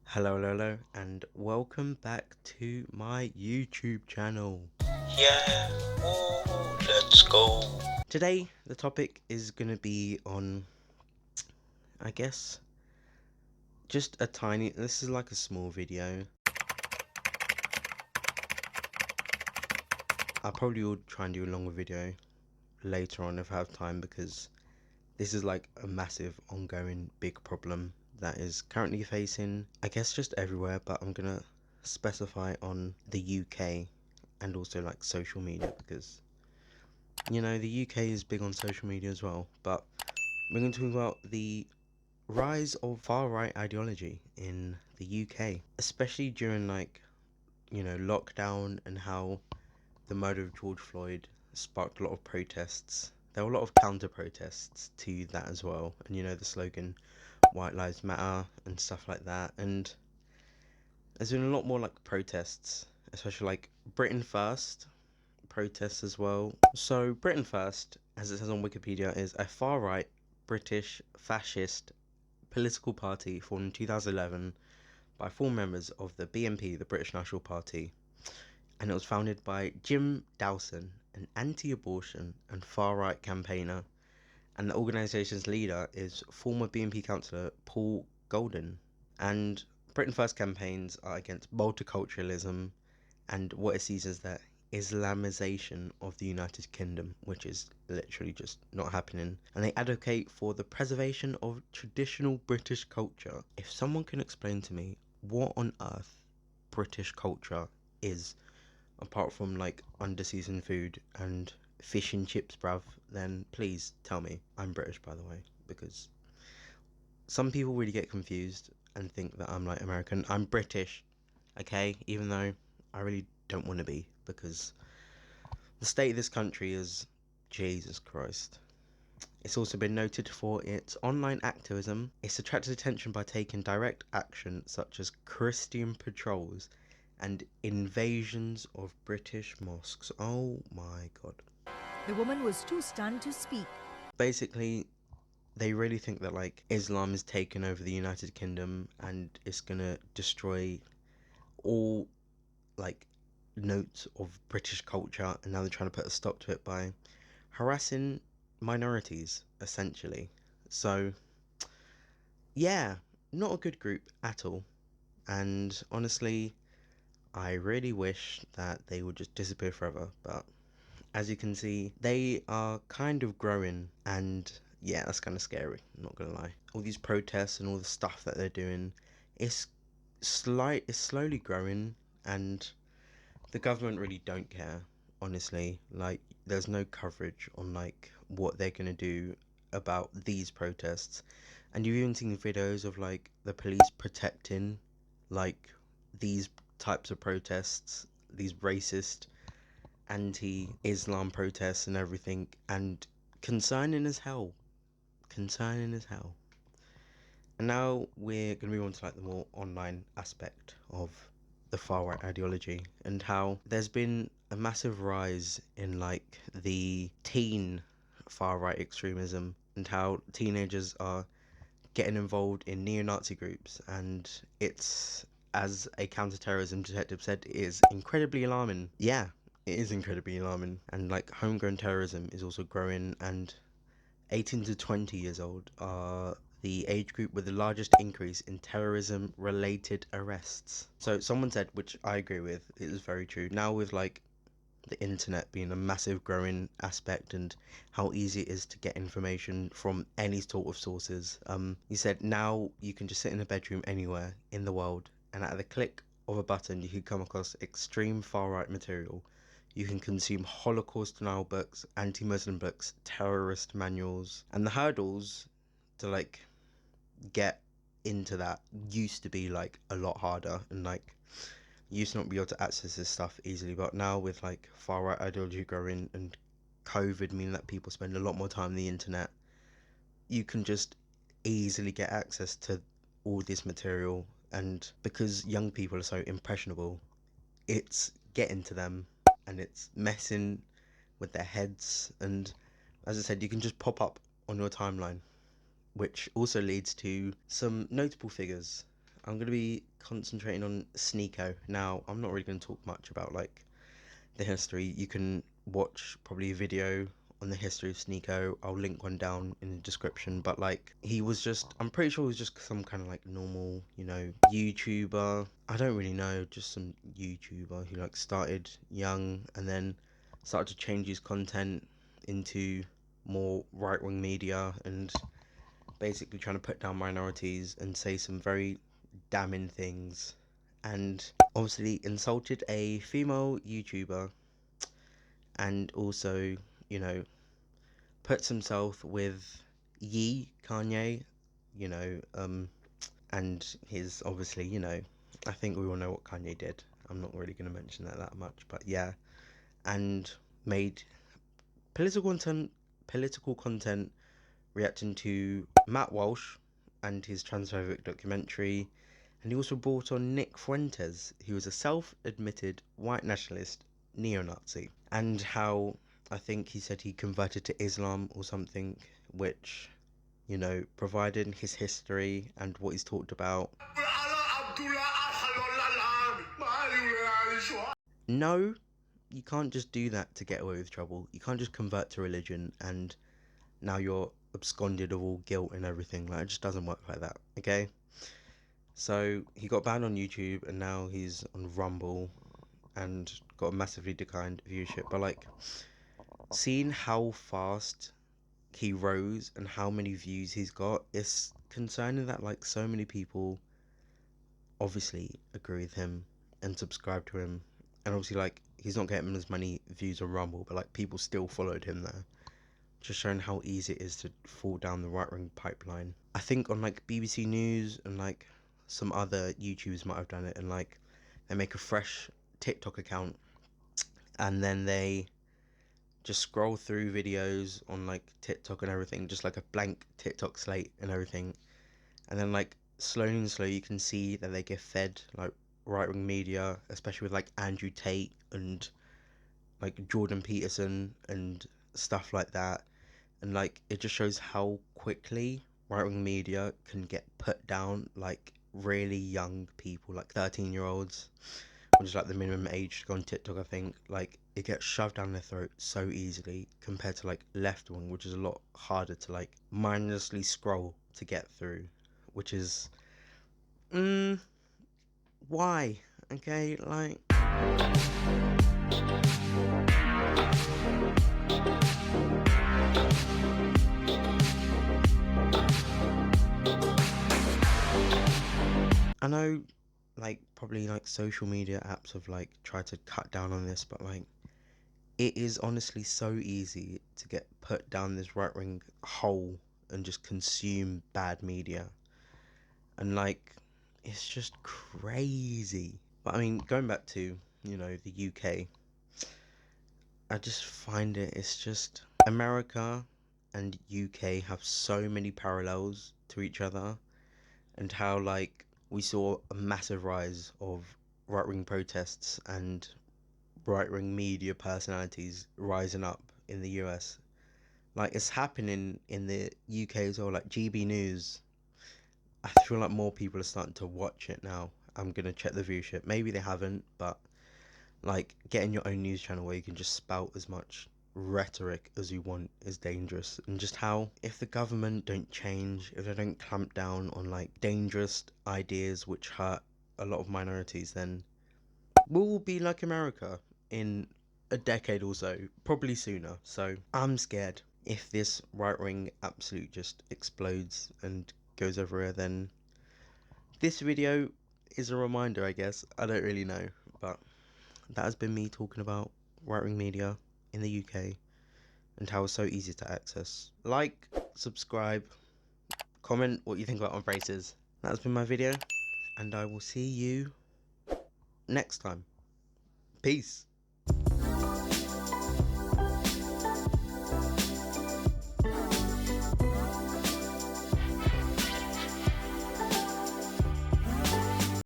Hello, and welcome back to my YouTube channel. Yeah, woo, let's go. Today, the topic is going to be on, I guess, just this is like a small video. I probably will try and do a longer video later on if I have time, because this is like a massive, ongoing, big problem that is currently facing, I guess, just everywhere, but I'm going to specify on the UK and also like social media, because the UK is big on social media as well. But we're going to talk about the rise of far right ideology in the UK, especially during lockdown, and how the murder of George Floyd sparked a lot of protests. There were a lot of counter protests to that as well, and the slogan White Lives Matter and stuff like that. And there's been a lot more like protests, especially like Britain First protests as well. So Britain First, as it says on Wikipedia, is a far-right British fascist political party formed in 2011 by four members of the BNP, the British National Party, and it was founded by Jim Dawson, an anti-abortion and far-right campaigner, and the organisation's leader is former BNP councillor Paul Golden. And Britain First campaigns are against multiculturalism and what it sees as the Islamization of the United Kingdom, which is literally just not happening. And they advocate for the preservation of traditional British culture. If someone can explain to me what on earth British culture is, apart from like under-seasoned food and fish and chips, bruv, then please tell me. I'm British, by the way, because some people really get confused and think that I'm like American. I'm British, okay? Even though I really don't want to be, because the state of this country is Jesus Christ. It's also been noted for its online activism. It's attracted attention by taking direct action, such as Christian patrols and invasions of British mosques. Oh my god. The woman was too stunned to speak. Basically, they really think that like Islam has taken over the United Kingdom and it's gonna destroy all like notes of British culture, and now they're trying to put a stop to it by harassing minorities, essentially. So, yeah, not a good group at all. And honestly, I really wish that they would just disappear forever. But as you can see, they are kind of growing, and yeah, that's kind of scary, I'm not gonna lie. All these protests and all the stuff that they're doing, it's it's slowly growing, and the government really don't care, honestly. Like, there's no coverage on like what they're gonna do about these protests. And you've even seen videos of like the police protecting like these types of protests, these racist anti-Islam protests and everything, and concerning as hell. Concerning as hell. And now we're going to move on to like the more online aspect of the far right ideology, and how there's been a massive rise in like the teen far right extremism, and how teenagers are getting involved in neo-Nazi groups. And it's, as a counter-terrorism detective said, it is incredibly alarming. Yeah, it is incredibly alarming. And like homegrown terrorism is also growing, and 18 to 20 years old are the age group with the largest increase in terrorism related arrests. So someone said, which I agree with, it is very true. Now with like the internet being a massive growing aspect, and how easy it is to get information from any sort of sources. He said now you can just sit in a bedroom anywhere in the world, and at the click of a button you can come across extreme far right material. You can consume Holocaust denial books, anti-Muslim books, terrorist manuals, and the hurdles to like get into that used to be like a lot harder, and like you used to not be able to access this stuff easily. But now with like far right ideology growing and COVID meaning that people spend a lot more time on the internet, you can just easily get access to all this material. And because young people are so impressionable, it's getting to them, and it's messing with their heads, and as I said, you can just pop up on your timeline, which also leads to some notable figures. I'm going to be concentrating on Sneeko. Now, I'm not really going to talk much about like the history. You can watch probably a video on the history of Sneeko. I'll link one down in the description. But like, he was just, I'm pretty sure he was just some kind of like normal, YouTuber. I don't really know, just some YouTuber who like started young and then started to change his content into more right-wing media and basically trying to put down minorities and say some very damning things, and obviously insulted a female YouTuber, and also, you know, puts himself with Kanye, you know, and his obviously, I think we all know what Kanye did. I'm not really going to mention that much, but yeah, and made political content reacting to Matt Walsh and his transphobic documentary. And he also brought on Nick Fuentes, who was a self-admitted white nationalist neo-Nazi, and how I think he said he converted to Islam or something, which, providing his history and what he's talked about. No, you can't just do that to get away with trouble. You can't just convert to religion and now you're absconded of all guilt and everything. Like, it just doesn't work like that, okay? So he got banned on YouTube and now he's on Rumble and got a massively declined viewership. But like, seeing how fast he rose and how many views he's got, it's concerning that like so many people obviously agree with him and subscribe to him. And obviously like he's not getting as many views on Rumble, but like people still followed him there, just showing how easy it is to fall down the right wing pipeline. I think on like BBC News and like some other YouTubers might have done it, and like they make a fresh TikTok account and then they just scroll through videos on like TikTok and everything, just like a blank TikTok slate and everything. And then like slowly and slowly you can see that they get fed like right wing media, especially with like Andrew Tate and like Jordan Peterson and stuff like that. And like it just shows how quickly right-wing media can get put down, like really young people, like 13-year-olds, which is like the minimum age to go on TikTok. I think like it gets shoved down their throat so easily compared to like left-wing, which is a lot harder to like mindlessly scroll to get through, which is why, okay, like I know like probably like social media apps have like tried to cut down on this, but like it is honestly so easy to get put down this right wing hole and just consume bad media. And like it's just crazy. But I mean, going back to, the UK, I just find it's just America and UK have so many parallels to each other, and how like we saw a massive rise of right wing protests and right wing media personalities rising up in the US. Like it's happening in the UK as well, like GB News. I feel like more people are starting to watch it now. I'm gonna check the viewership. Maybe they haven't, but like getting your own news channel where you can just spout as much rhetoric as you want is dangerous. And just how if the government don't change, if they don't clamp down on like dangerous ideas which hurt a lot of minorities, then we'll be like America in a decade or so, probably sooner. So I'm scared if this right wing absolute just explodes and goes everywhere, then this video is a reminder, I guess. I don't really know, but that has been me talking about right wing media in the UK and how it's so easy to access. Like, subscribe, comment what you think about Unbraces. That has been my video, and I will see you next time. Peace.